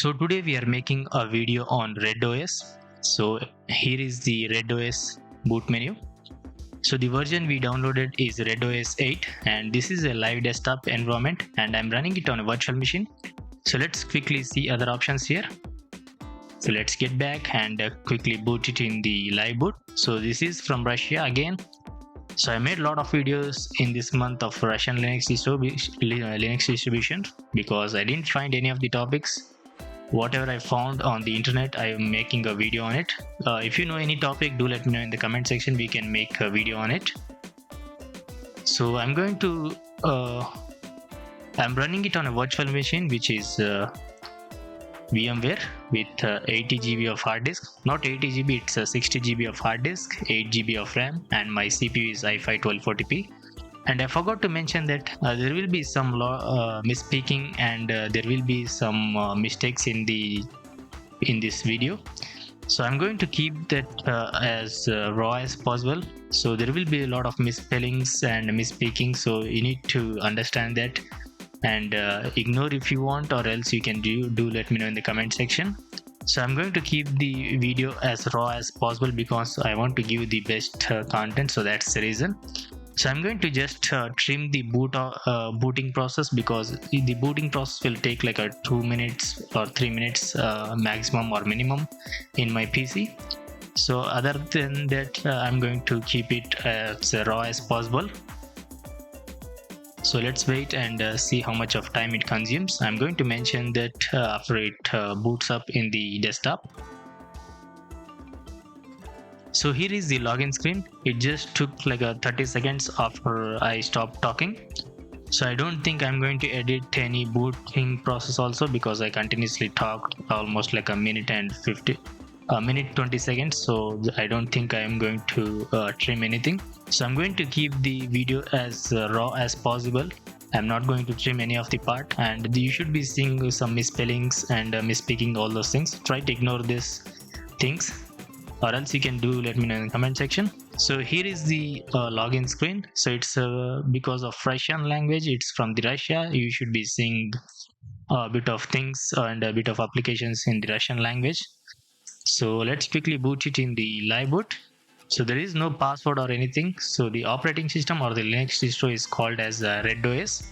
So today we are making a video on Red OS. So here is the Red OS boot menu. So the version we downloaded is Red OS 8 and this is a live desktop environment and I'm running it on a virtual machine. So let's quickly see other options here. So let's get back and quickly boot it in the live boot. So this is from Russia again. So I made a lot of videos in this month of Russian Linux distribution because I didn't find any of the topics. Whatever I found on the internet, I am making a video on it. If you know any topic, do let me know in the comment section. We can make a video on it. So I'm going to I'm running it on a virtual machine, which is VMware with 80 GB of hard disk. Not 80 GB, it's 60 GB of hard disk, 8 GB of RAM, and my CPU is i5 1240p. And I forgot to mention that there will be some misspeaking and there will be some mistakes in this video. So I'm going to keep that as raw as possible. So there will be a lot of misspellings and misspeaking. So you need to understand that and ignore if you want, or else you can do let me know in the comment section. So I'm going to keep the video as raw as possible because I want to give the best content. So that's the reason. So I'm going to just trim the booting process because the booting process will take like 2 minutes or 3 minutes maximum or minimum in my PC. So other than that, I'm going to keep it as raw as possible. So let's wait and see how much of time it consumes. I'm going to mention that after it boots up in the desktop. So here is the login screen. It just took like 30 seconds after I stopped talking. So I don't think I'm going to edit any booting process also because I continuously talked almost like a minute 20 seconds. So I don't think I'm going to trim anything. So I'm going to keep the video as raw as possible. I'm not going to trim any of the part, and you should be seeing some misspellings and misspeaking, all those things. Try to ignore these things, or else you can let me know in the comment section. So here is the login screen. So it's because of Russian language, it's from the Russia. You should be seeing a bit of things and a bit of applications in the Russian language. So let's quickly boot it in the live boot. So there is no password or anything. So the operating system or the Linux distro is called as Red OS.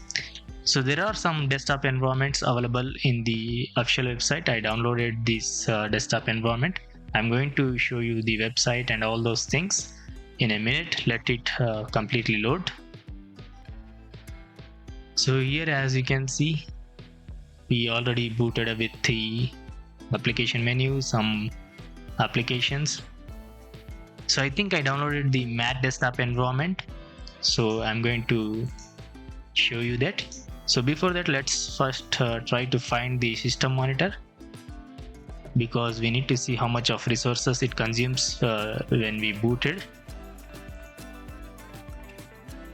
So there are some desktop environments available in the official website. I downloaded this desktop environment. I'm going to show you the website and all those things in a minute. Let it completely load. So here, as you can see, we already booted with the application menu, some applications. So I think I downloaded the Mat desktop environment. So I'm going to show you that. So before that, let's first try to find the system monitor, because we need to see how much of resources it consumes when we booted.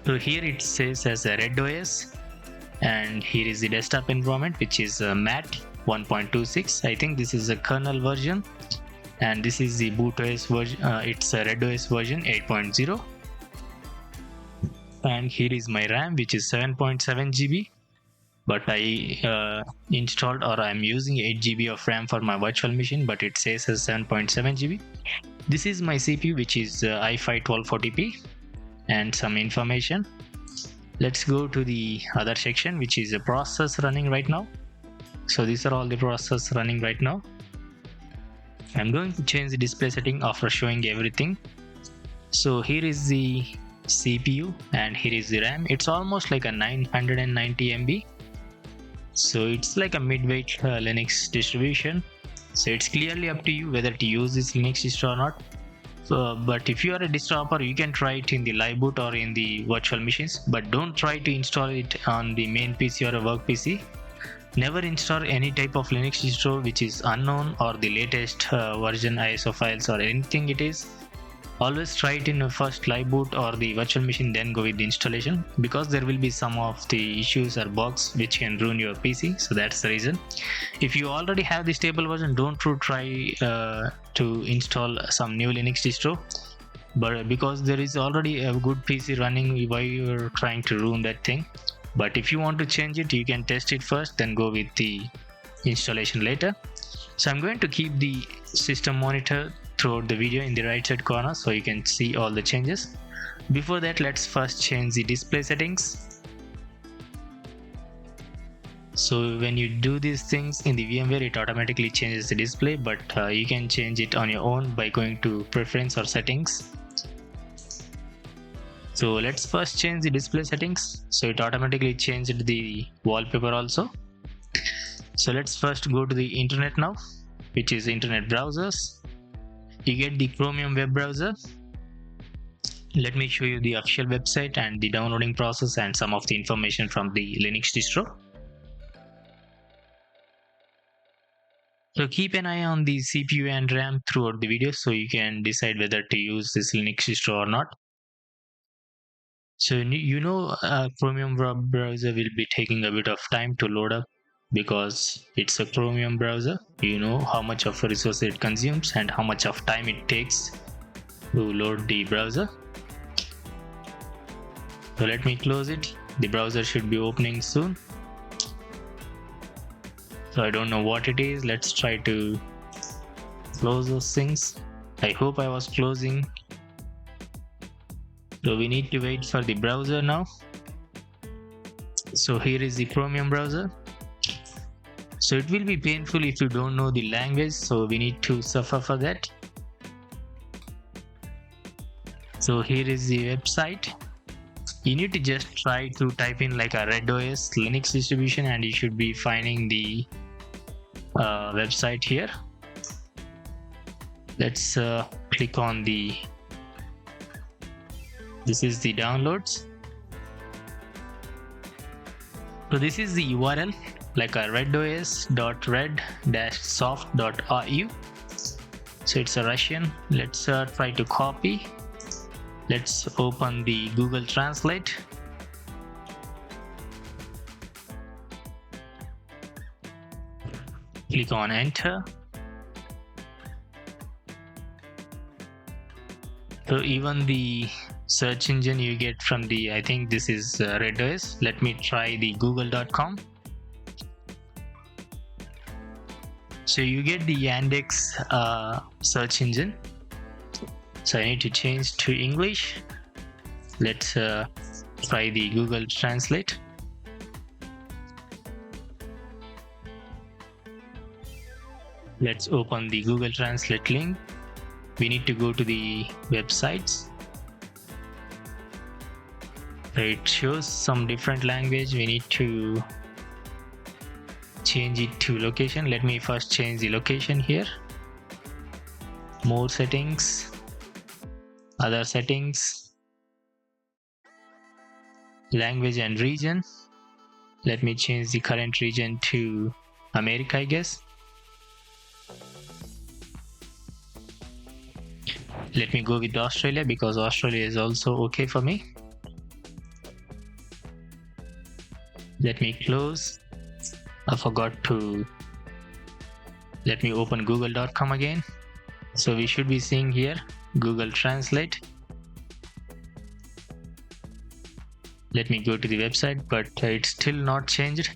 So here it says as a Red OS, and here is the desktop environment, which is Mat 1.26. I think this is a kernel version, and this is the boot OS version. It's a Red OS version 8.0. And here is my RAM, which is 7.7 GB. But I installed, or I'm using 8 GB of RAM for my virtual machine, but it says as 7.7 GB. This is my CPU, which is i5 1240p, and some information. Let's go to the other section, which is a process running right now. So these are all the processes running right now. I'm going to change the display setting after showing everything. So here is the CPU and here is the RAM. It's almost like a 990 MB. So it's like a mid-weight Linux distribution. So it's clearly up to you whether to use this Linux distro or not. But if you are a distro hopper, you can try it in the live boot or in the virtual machines, but don't try to install it on the main PC or a work PC. Never install any type of Linux distro which is unknown or the latest version ISO files or anything it is. Always try it in a first live boot or the virtual machine, then go with the installation, because there will be some of the issues or bugs which can ruin your PC. So that's the reason. If you already have the stable version, don't try to install some new Linux distro, but because there is already a good PC running, why you're trying to ruin that thing. But if you want to change it, you can test it first, then go with the installation later. So I'm going to keep the system monitor throughout the video in the right side corner so you can see all the changes. Before that, let's first change the display settings. So when you do these things in the VMware, it automatically changes the display, but you can change it on your own by going to preference or settings. So let's first change the display settings. So it automatically changed the wallpaper also. So let's first go to the internet now, which is internet browsers. You get the Chromium web browser. Let me show you the official website and the downloading process and some of the information from the Linux distro. So keep an eye on the CPU and RAM throughout the video so you can decide whether to use this Linux distro or not. So Chromium web browser will be taking a bit of time to load up because it's a Chromium browser. You know how much of a resource it consumes and how much of time it takes to load the browser. So let me close it. The browser should be opening soon. So I don't know what it is. Let's try to close those things. I hope I was closing. So we need to wait for the browser now. So here is the Chromium browser. So it will be painful if you don't know the language, so we need to suffer for that. So here is the website. You need to just try to type in like a Red OS Linux distribution and you should be finding the website here. Let's click on this is the downloads. So this is the URL, like a redos.red-soft.ru. So it's a Russian. Let's try to copy. Let's open the Google Translate. Click on enter. So even the search engine you get from the, I think this is Red OS. Let me try the google.com. So you get the Yandex search engine. So I need to change to English. Let's try the Google Translate. Let's open the Google Translate link. We need to go to the websites. So it shows some different language. We need to change it to location. Let me first change the location here. More settings, other settings, language and region. Let me change the current region to America, I guess. Let me go with Australia because Australia is also okay for me. Let me close. I forgot to. Let me open google.com again. So we should be seeing here Google Translate. Let me go to the website, but it's still not changed.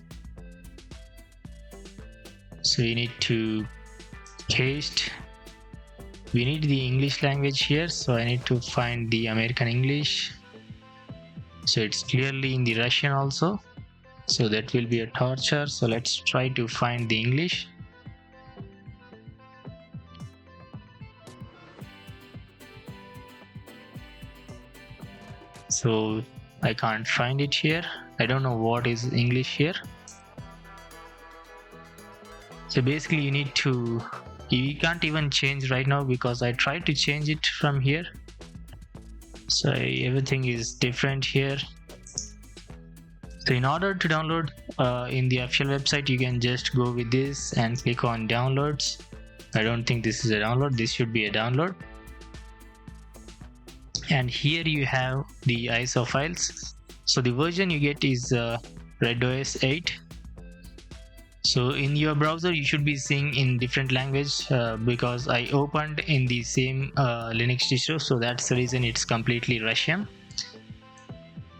So you need to paste. We need the English language here, so I need to find the American English. So it's clearly in the Russian also. So that will be a torture. So let's try to find the English. So I can't find it here. I don't know what is English here. So basically you need to, you can't even change right now because I tried to change it from here. So everything is different here. So in order to download in the official website, you can just go with this and click on downloads. I don't think this is a download. This should be a download. And here you have the ISO files. So the version you get is Red OS 8. So in your browser, you should be seeing in different language because I opened in the same Linux distro. So that's the reason it's completely Russian.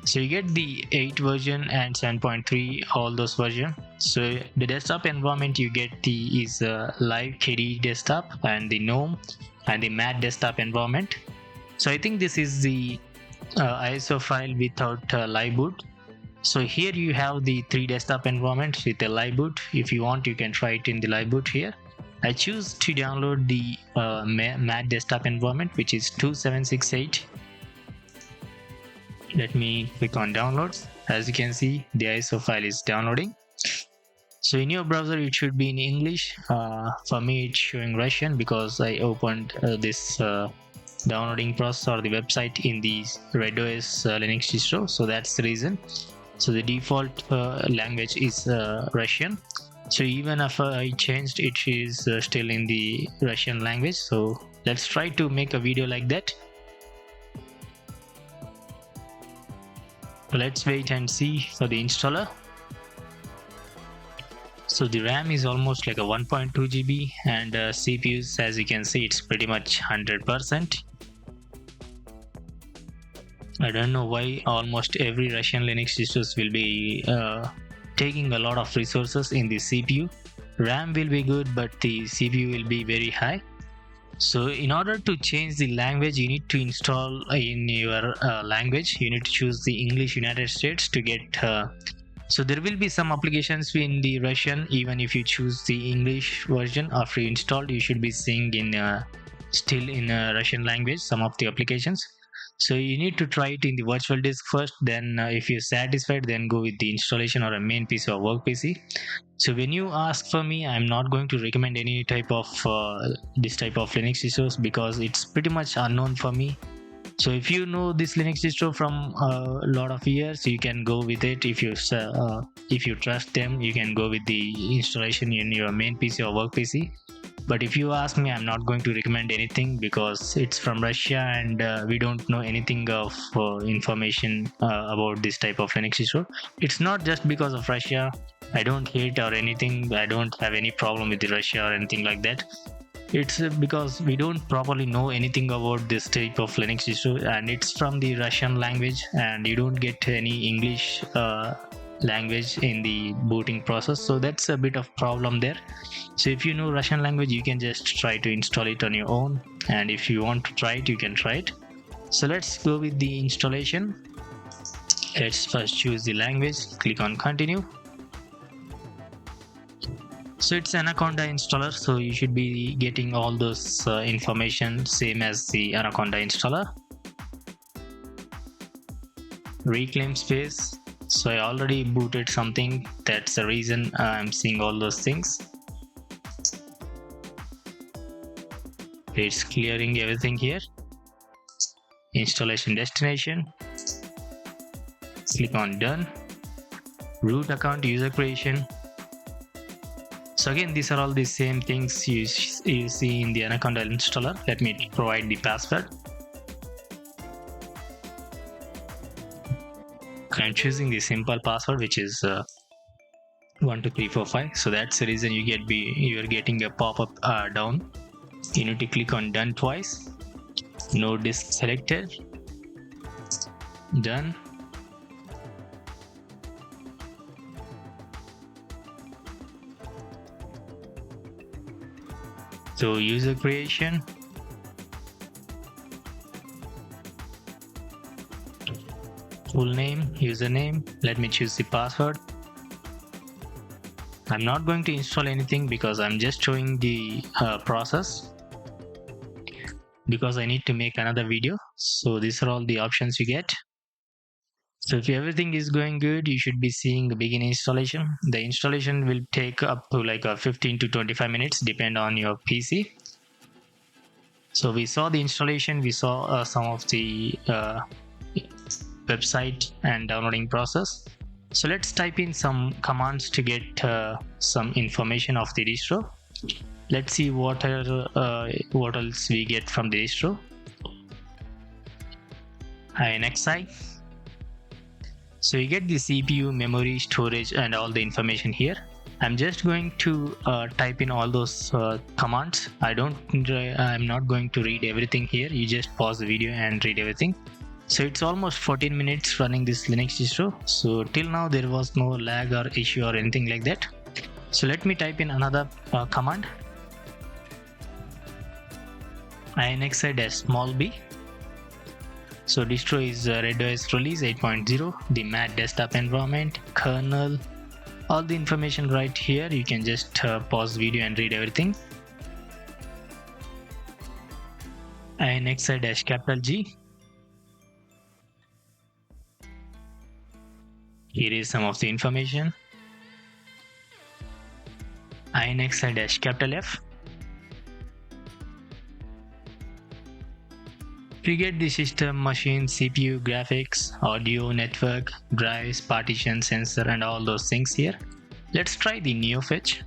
So you get the 8 version and 7.3, all those versions. So the desktop environment you get is live KDE desktop and the GNOME and the mat desktop environment. So I think this is the ISO file without live boot. So here you have the 3 desktop environments with a live boot. If you want, you can try it in the live boot here. I choose to download the mat desktop environment, which is 2768. Let me click on downloads. As you can see, the ISO file is downloading. So in your browser it should be in English. For me it's showing Russian because I opened this downloading process or the website in the RedOS Linux distro, so that's the reason. So the default language is Russian. So even if I changed, it is still in the Russian language. So let's try to make a video like that. Let's wait and see for the installer. So the RAM is almost like a 1.2 GB and CPUs, as you can see, it's pretty much 100%. I don't know why almost every Russian Linux distros will be taking a lot of resources in the CPU. RAM will be good, but the CPU will be very high. So in order to change the language, you need to install in your language. You need to choose the English United States to get so there will be some applications in the Russian. Even if you choose the English version after you installed, you should be seeing in still in Russian language some of the applications. So you need to try it in the virtual disk first, then if you're satisfied, then go with the installation or a main PC or work PC. So when you ask for me, I'm not going to recommend any type of this type of Linux distros because it's pretty much unknown for me. So if you know this Linux distro from a lot of years, you can go with it. If you trust them, you can go with the installation in your main PC or work PC. But if you ask me, I'm not going to recommend anything because it's from Russia and we don't know anything of information about this type of Linux distro. It's not just because of Russia. I don't hate or anything. I don't have any problem with Russia or anything like that. It's because we don't properly know anything about this type of Linux distro, and it's from the Russian language and you don't get any English language in the booting process, so that's a bit of problem there. So if you know Russian language, you can just try to install it on your own, and if you want to try it, you can try it. So let's go with the installation. Let's first choose the language, click on continue. So it's Anaconda installer, so you should be getting all those information same as the Anaconda installer. Reclaim space. So I already booted something, that's the reason I'm seeing all those things. It's clearing everything here. Installation destination. Click on done. Root account user creation. So again, these are all the same things you see in the Anaconda installer. Let me provide the password. I'm choosing the simple password, which is 12345. So that's the reason you're getting a pop-up down. You need to click on done twice. No disk selected. Done. So user creation. Full name, username. Let me choose the password. I'm not going to install anything because I'm just showing the process because I need to make another video. So these are all the options you get. So if everything is going good, you should be seeing the begin installation. The installation will take up to like 15 to 25 minutes, depend on your PC. So we saw the installation, we saw some of the website and downloading process. So let's type in some commands to get some information of the distro. Let's see what else we get from the distro. INXI. So you get the CPU, memory, storage, and all the information here. I'm just going to type in all those commands. I'm not going to read everything here. You just pause the video and read everything. So it's almost 14 minutes running this Linux distro. So till now there was no lag or issue or anything like that. So let me type in another command. inxi-b. So distro is RedOS release 8.0, the Mac desktop environment, kernel, all the information right here. You can just pause video and read everything. inxi-G. Here is some of the information. inxi-F. You get the system, machine, CPU, graphics, audio, network, drives, partition, sensor, and all those things here. Let's try the NeoFetch.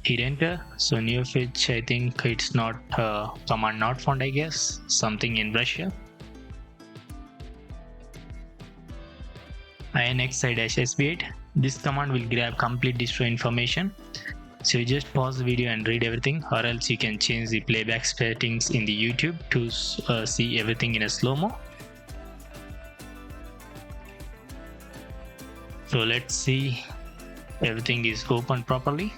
Hit enter. So NeoFetch, I think it's not command not found, I guess, something in Russia. inxi-sb8. This command will grab complete distro information. So you just pause the video and read everything, or else you can change the playback settings in the YouTube to see everything in a slow-mo. So let's see, everything is open properly.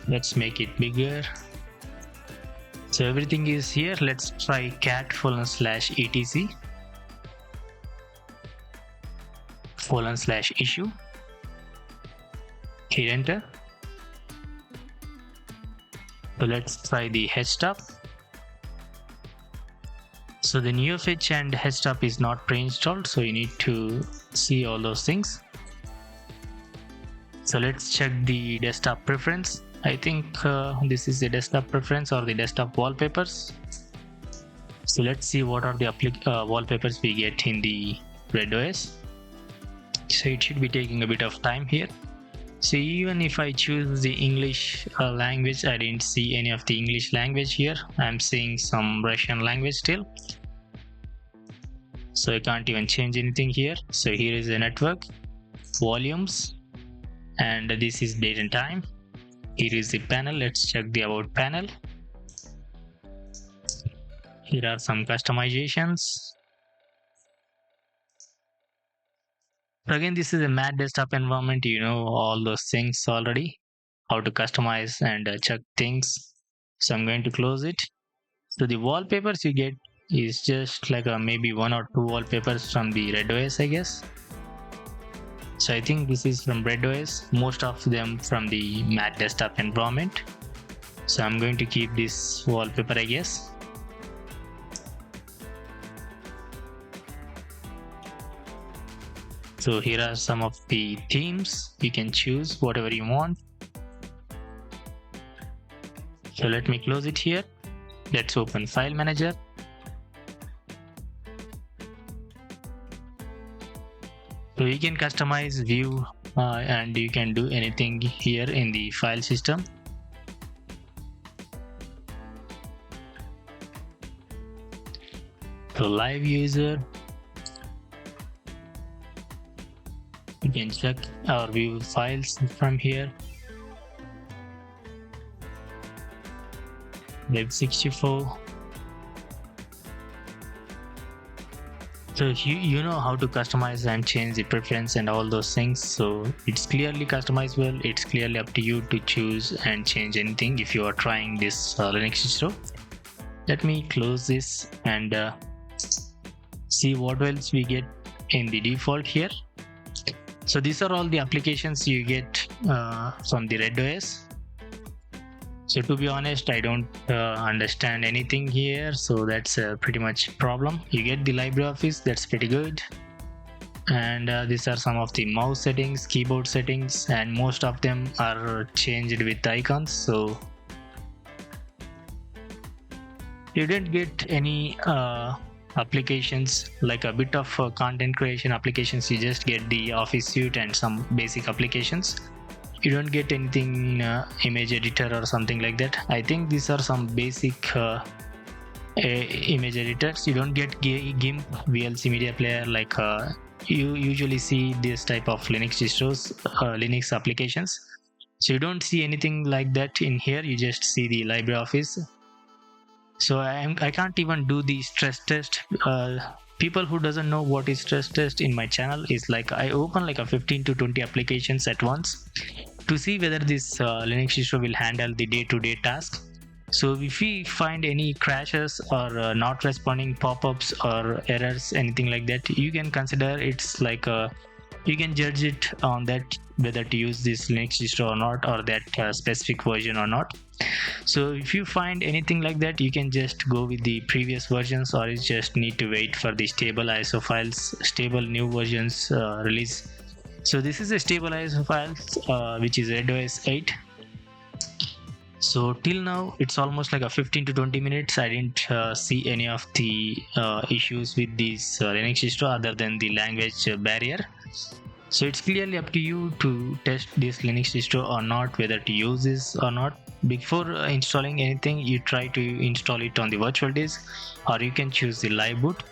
Let's make it bigger. So everything is here. Let's try cat:/etc/issue. Hit enter. So let's try the htop. So the NeoFetch and htop is not pre-installed, so you need to see all those things. So let's check the desktop preference. I think this is the desktop preference or the desktop wallpapers. So let's see what are the wallpapers we get in the RedOS. So it should be taking a bit of time here. So even if I choose the English language, I didn't see any of the English language here. I'm seeing some Russian language still. So I can't even change anything here. So here is the network, volumes, and this is date and time. Here is the panel. Let's check the about panel. Here are some customizations. Again, this is a Mac desktop environment. You know all those things already, how to customize and check things. So I'm going to close it. So the wallpapers you get is just like maybe 1 or 2 wallpapers from the RedOS, I guess. So I think this is from RedOS, most of them from the Mac desktop environment. So I'm going to keep this wallpaper, I guess. So here are some of the themes. You can choose whatever you want. So let me close it here. Let's open File Manager. So you can customize, view, and you can do anything here in the file system. So live user. You can check or view files from here. Web64. So you know how to customize and change the preference and all those things. So it's clearly customizable. It's clearly up to you to choose and change anything if you are trying this Linux distro. Let me close this and see what else we get in the default here. So these are all the applications you get from the RedOS. So to be honest, I don't understand anything here, so that's pretty much a problem. You get the LibreOffice, that's pretty good. And these are some of the mouse settings, keyboard settings, and most of them are changed with icons. So you didn't get any applications like a bit of content creation applications. You just get the Office suite and some basic applications. You don't get anything image editor or something like that. I think these are some basic image editors. You don't get GIMP, VLC media player like you usually see this type of Linux distros, Linux applications. So you don't see anything like that in here. You just see the LibreOffice. So I can't even do the stress test. People who doesn't know what is stress test in my channel is like I open like a 15 to 20 applications at once to see whether this Linux distro will handle the day-to-day task. So if we find any crashes or not responding pop-ups or errors, anything like that, you can consider it's like you can judge it on that whether to use this Linux distro or not, or that specific version or not. So if you find anything like that, you can just go with the previous versions, or you just need to wait for the stable ISO files, stable new versions release. So this is a stable ISO files which is RedOS 8. So till now it's almost like a 15 to 20 minutes. I didn't see any of the issues with this Linux distro other than the language barrier. So it's clearly up to you to test this Linux distro or not, whether to use this or not. Before installing anything, you try to install it on the virtual disk, or you can choose the live boot.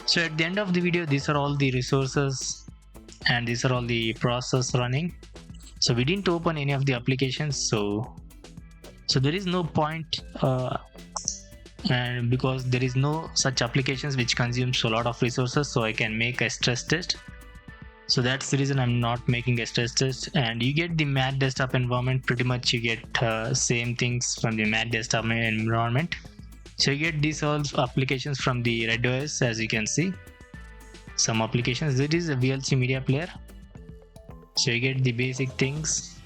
So at the end of the video, these are all the resources and these are all the process running. So we didn't open any of the applications, so there is no point, and because there is no such applications which consumes a lot of resources, so I can make a stress test. So that's the reason I'm not making a stress test. And you get the Mac desktop environment. Pretty much you get same things from the Mac desktop environment. So you get these all applications from the RedOS, as you can see. Some applications. There is a VLC media player. So you get the basic things.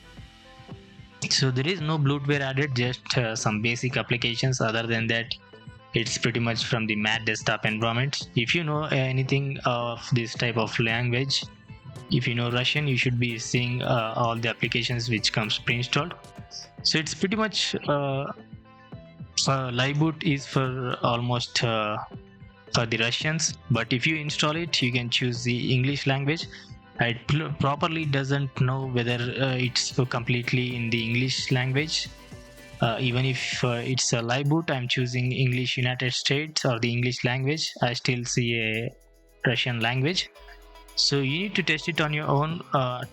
So there is no bloatware added, just some basic applications. Other than that, it's pretty much from the Mac desktop environment. If you know anything of this type of language, if you know Russian, you should be seeing all the applications which comes pre-installed. So it's pretty much live boot is for almost for the Russians, but if you install it, you can choose the English language. It properly doesn't know whether it's completely in the English language. Even if it's a live boot, I'm choosing English United States or the English language, I still see a Russian language. So you need to test it on your own,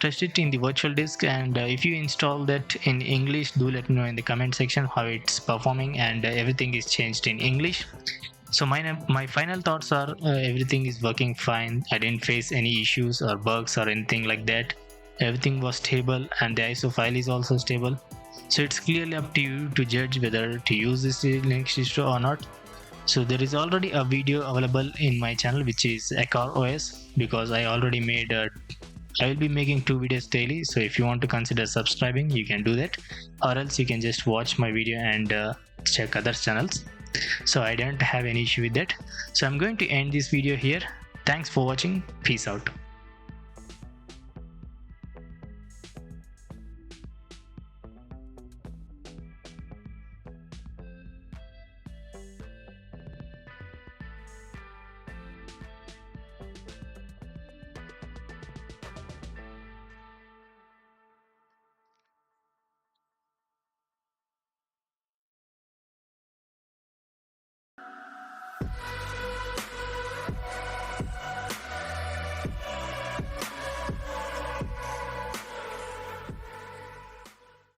test it in the virtual disk, and if you install that in English, do let me know in the comment section how it's performing, and everything is changed in English. So my final thoughts are everything is working fine. I didn't face any issues or bugs or anything like that. Everything was stable and the ISO file is also stable. So it's clearly up to you to judge whether to use this Linux distro or not. So there is already a video available in my channel which is Ecar OS, because I already made I will be making 2 videos daily. So if you want to consider subscribing, you can do that, or else you can just watch my video and check other channels. So I don't have any issue with that. So I'm going to end this video here. Thanks for watching. Peace out.